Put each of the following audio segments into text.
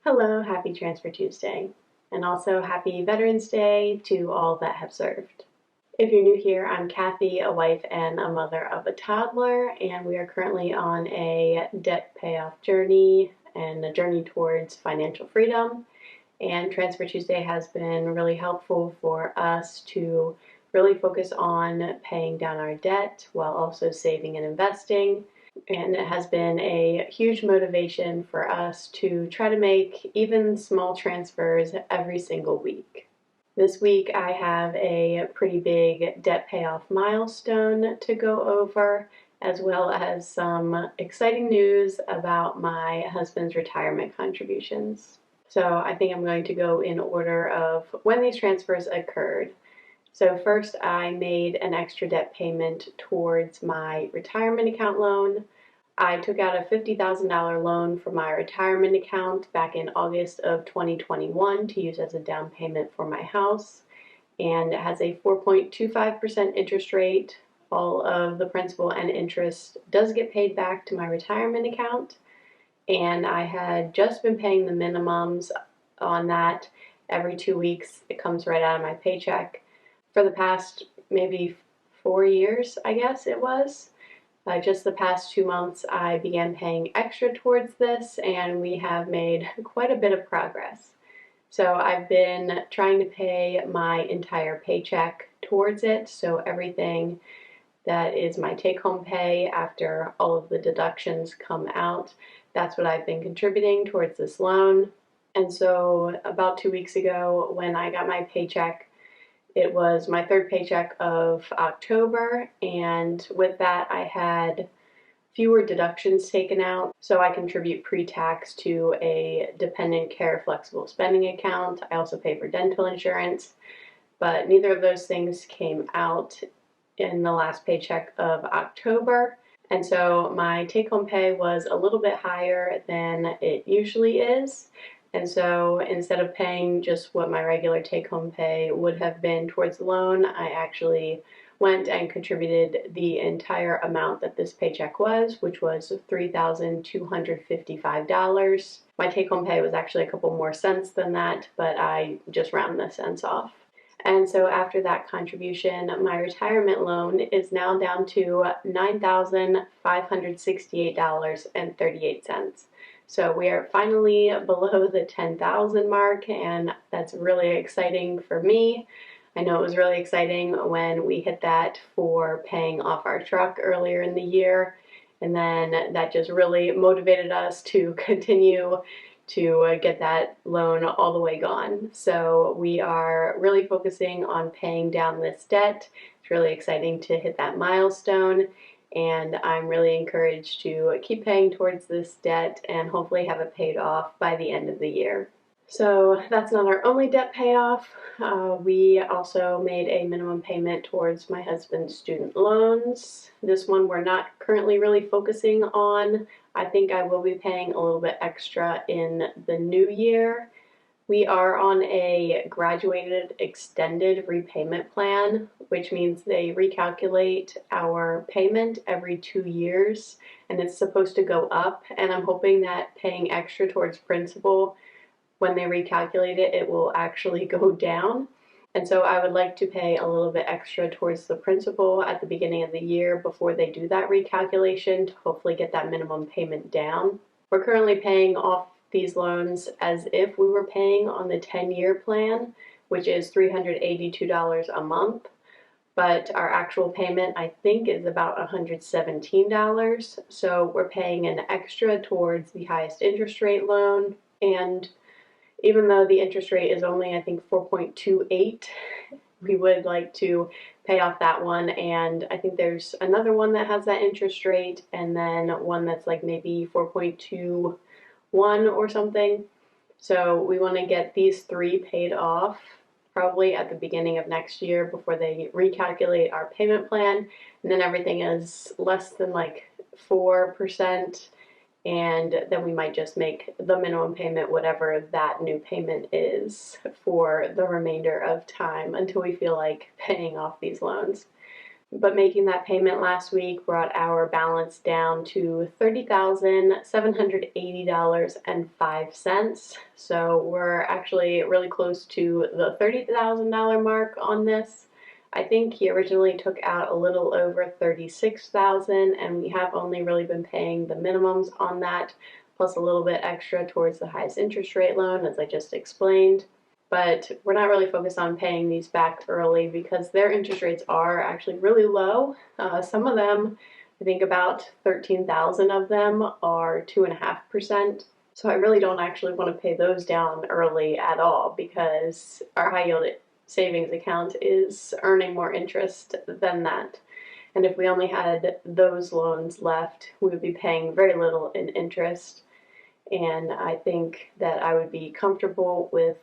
Hello, happy Transfer Tuesday, and also happy Veterans Day to all that have served. If you're new here, I'm Kathy, a wife and a mother of a toddler, and we are currently on a debt payoff journey and a journey towards financial freedom. And Transfer Tuesday has been really helpful for us to really focus on paying down our debt while also saving and investing. And it has been a huge motivation for us to try to make even small transfers every single week. This week I have a pretty big debt payoff milestone to go over, as well as some exciting news about my husband's retirement contributions. So I think I'm going to go in order of when these transfers occurred. So first I made an extra debt payment towards my retirement account loan. I took out a $50,000 loan from my retirement account back in August of 2021 to use as a down payment for my house. And it has a 4.25% interest rate. All of the principal and interest does get paid back to my retirement account. And I had just been paying the minimums on that every 2 weeks. It comes right out of my paycheck for the past maybe 4 years, I guess it was. Just the past 2 months, I began paying extra towards this, and we have made quite a bit of progress. So I've been trying to pay my entire paycheck towards it, so everything that is my take-home pay after all of the deductions come out, that's what I've been contributing towards this loan. And so about 2 weeks ago, when I got my paycheck, it was my third paycheck of October, and with that I had fewer deductions taken out, so I contribute pre-tax to a dependent care flexible spending account. I also pay for dental insurance, but neither of those things came out in the last paycheck of October, and so my take-home pay was a little bit higher than it usually is. And so instead of paying just what my regular take-home pay would have been towards the loan, I actually went and contributed the entire amount that this paycheck was, which was $3,255. My take-home pay was actually a couple more cents than that, but I just round the cents off. And so after that contribution, my retirement loan is now down to $9,568.38. So we are finally below the 10,000 mark, and that's really exciting for me. I know it was really exciting when we hit that for paying off our truck earlier in the year, and then that just really motivated us to continue to get that loan all the way gone. So we are really focusing on paying down this debt. It's really exciting to hit that milestone, and I'm really encouraged to keep paying towards this debt and hopefully have it paid off by the end of the year. So that's not our only debt payoff. We also made a minimum payment towards my husband's student loans. This one we're not currently really focusing on. I think I will be paying a little bit extra in the new year. We are on a graduated extended repayment plan, which means they recalculate our payment every 2 years, and it's supposed to go up. And I'm hoping that paying extra towards principal, when they recalculate it, it will actually go down. And so I would like to pay a little bit extra towards the principal at the beginning of the year before they do that recalculation to hopefully get that minimum payment down. We're currently paying off these loans as if we were paying on the 10-year plan, which is $382 a month. But our actual payment, I think, is about $117. So we're paying an extra towards the highest interest rate loan. And even though the interest rate is only, I think, 4.28, we would like to pay off that one. And I think there's another one that has that interest rate, and then one that's like maybe 4.21 or something. So we want to get these three paid off probably at the beginning of next year before they recalculate our payment plan. And then everything is less than like 4%. And then we might just make the minimum payment whatever that new payment is for the remainder of time until we feel like paying off these loans. But making that payment last week brought our balance down to $30,780.05. So we're actually really close to the $30,000 mark on this. I think he originally took out a little over $36,000, and we have only really been paying the minimums on that, plus a little bit extra towards the highest interest rate loan, as I just explained. But we're not really focused on paying these back early because their interest rates are actually really low. Some of them, I think about 13,000 of them are 2.5%. So I really don't actually want to pay those down early at all because our high yield savings account is earning more interest than that. And if we only had those loans left, we would be paying very little in interest. And I think that I would be comfortable with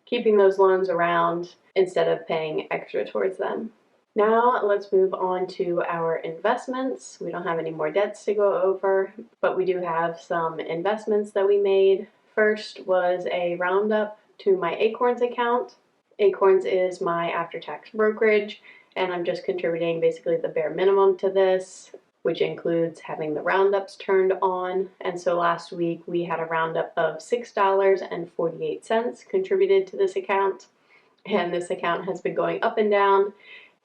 keeping those loans around instead of paying extra towards them. Now let's move on to our investments. We don't have any more debts to go over, but we do have some investments that we made. First was a roundup to my Acorns account. Acorns is my after-tax brokerage, and I'm just contributing basically the bare minimum to this, which includes having the roundups turned on. And so last week we had a roundup of $6.48 contributed to this account. And this account has been going up and down.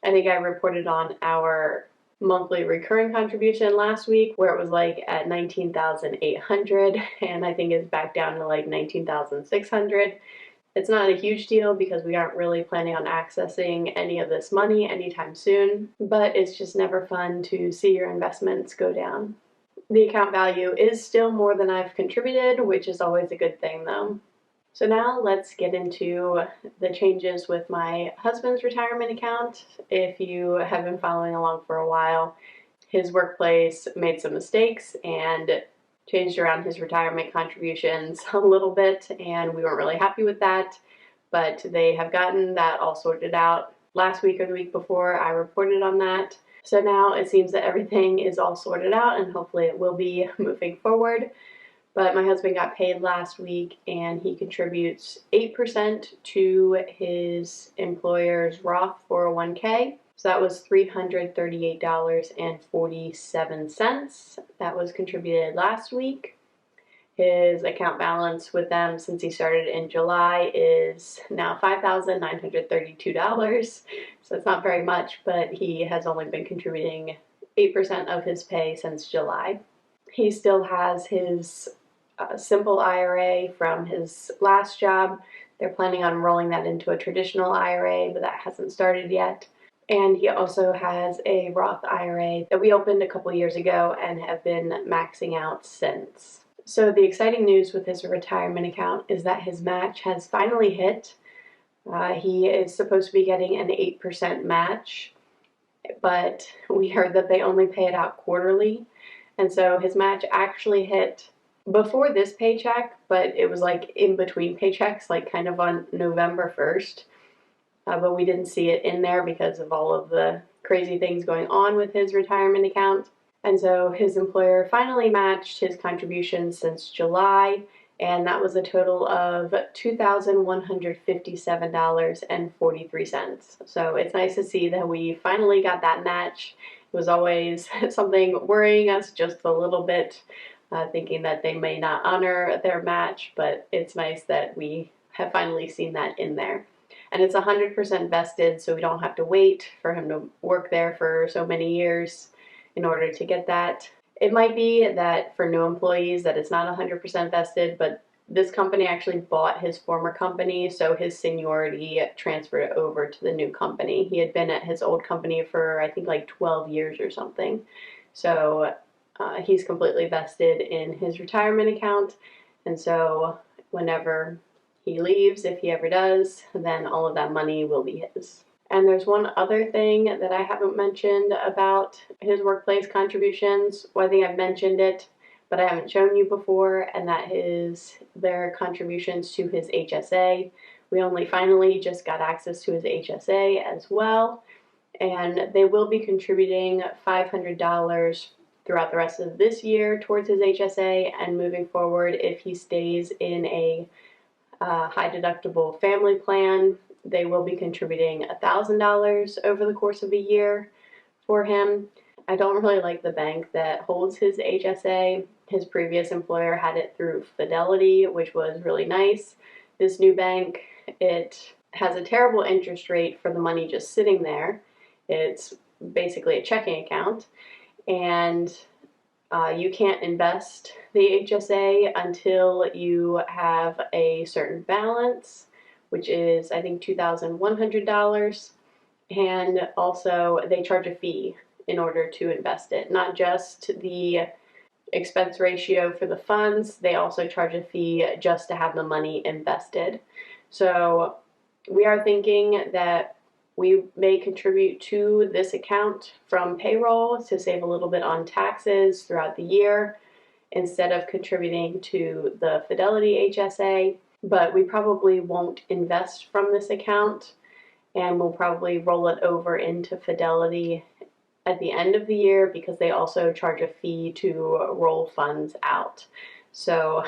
I think I reported on our monthly recurring contribution last week where it was like at 19,800, and I think it's back down to like 19,600. It's not a huge deal because we aren't really planning on accessing any of this money anytime soon, but it's just never fun to see your investments go down. The account value is still more than I've contributed, which is always a good thing though. So now let's get into the changes with my husband's retirement account. If you have been following along for a while, his workplace made some mistakes and changed around his retirement contributions a little bit, and we weren't really happy with that, but they have gotten that all sorted out. Last week or the week before, I reported on that. So now it seems that everything is all sorted out, and hopefully it will be moving forward. But my husband got paid last week, and he contributes 8% to his employer's Roth 401k. So that was $338.47. That was contributed last week. His account balance with them since he started in July is now $5,932. So it's not very much, but he has only been contributing 8% of his pay since July. He still has his simple IRA from his last job. They're planning on rolling that into a traditional IRA, but that hasn't started yet. And he also has a Roth IRA that we opened a couple years ago and have been maxing out since. So the exciting news with his retirement account is that his match has finally hit. He is supposed to be getting an 8% match, but we heard that they only pay it out quarterly. And so his match actually hit before this paycheck, but it was like in between paychecks, like kind of on November 1st. But we didn't see it in there because of all of the crazy things going on with his retirement account. And so his employer finally matched his contributions since July, and that was a total of $2,157.43. So it's nice to see that we finally got that match. It was always something worrying us just a little bit, thinking that they may not honor their match, but it's nice that we have finally seen that in there. And it's 100% vested, so we don't have to wait for him to work there for so many years in order to get that. It might be that for new employees that it's not 100% vested, but this company actually bought his former company, so his seniority transferred over to the new company. He had been at his old company for I think like 12 years or something. So he's completely vested in his retirement account, and so whenever he leaves, if he ever does, then all of that money will be his. And there's one other thing that I haven't mentioned about his workplace contributions. Well, I think I've mentioned it, but I haven't shown you before, and that is their contributions to his HSA. We only finally just got access to his HSA as well, and they will be contributing $500 throughout the rest of this year towards his HSA, and moving forward, if he stays in a high deductible family plan, they will be contributing $1,000 over the course of a year for him. I don't really like the bank that holds his HSA. His previous employer had it through Fidelity, which was really nice. This new bank, it has a terrible interest rate for the money just sitting there. It's basically a checking account, and you can't invest the HSA until you have a certain balance, which is, I think, $2,100. And also, they charge a fee in order to invest it. Not just the expense ratio for the funds, they also charge a fee just to have the money invested. So we are thinking that we may contribute to this account from payroll to save a little bit on taxes throughout the year instead of contributing to the Fidelity HSA. But we probably won't invest from this account, and we'll probably roll it over into Fidelity at the end of the year because they also charge a fee to roll funds out. So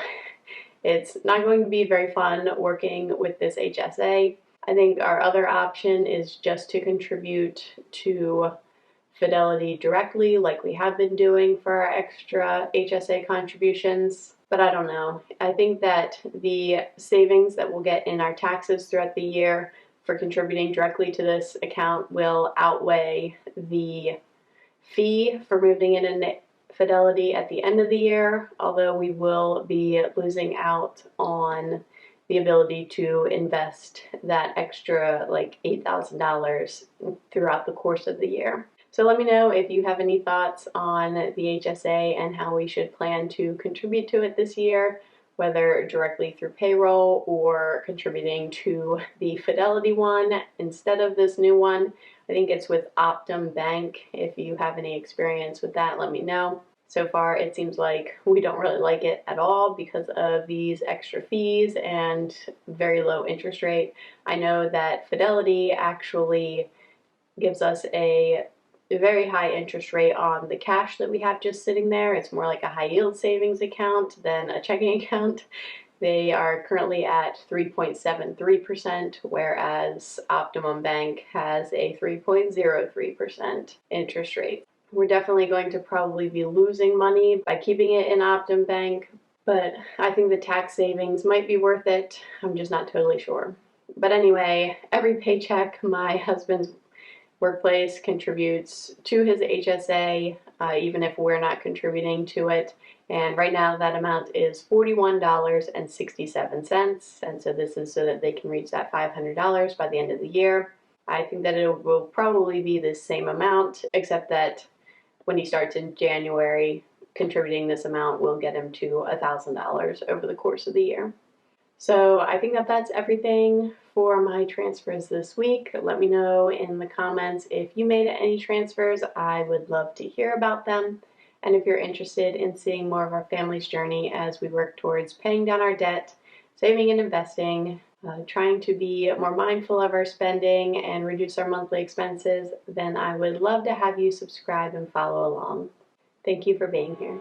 it's not going to be very fun working with this HSA. I think our other option is just to contribute to Fidelity directly like we have been doing for our extra HSA contributions. But I don't know. I think that the savings that we'll get in our taxes throughout the year for contributing directly to this account will outweigh the fee for moving in Fidelity at the end of the year, although we will be losing out on the ability to invest that extra like $8,000 throughout the course of the year. So let me know if you have any thoughts on the HSA and how we should plan to contribute to it this year, whether directly through payroll or contributing to the Fidelity one instead of this new one. I think it's with Optum Bank. If you have any experience with that, let me know. So far, it seems like we don't really like it at all because of these extra fees and very low interest rate. I know that Fidelity actually gives us a very high interest rate on the cash that we have just sitting there. It's more like a high yield savings account than a checking account. They are currently at 3.73%, whereas Optimum Bank has a 3.03% interest rate. We're definitely going to probably be losing money by keeping it in Optum Bank, but I think the tax savings might be worth it. I'm just not totally sure. But anyway, every paycheck my husband's workplace contributes to his HSA, even if we're not contributing to it. And right now that amount is $41.67. And so this is so that they can reach that $500 by the end of the year. I think that it will probably be the same amount, except that when he starts in January, contributing this amount will get him to $1,000 over the course of the year. So I think that that's everything for my transfers this week. Let me know in the comments if you made any transfers. I would love to hear about them. And if you're interested in seeing more of our family's journey as we work towards paying down our debt, saving and investing, trying to be more mindful of our spending and reduce our monthly expenses, then I would love to have you subscribe and follow along. Thank you for being here.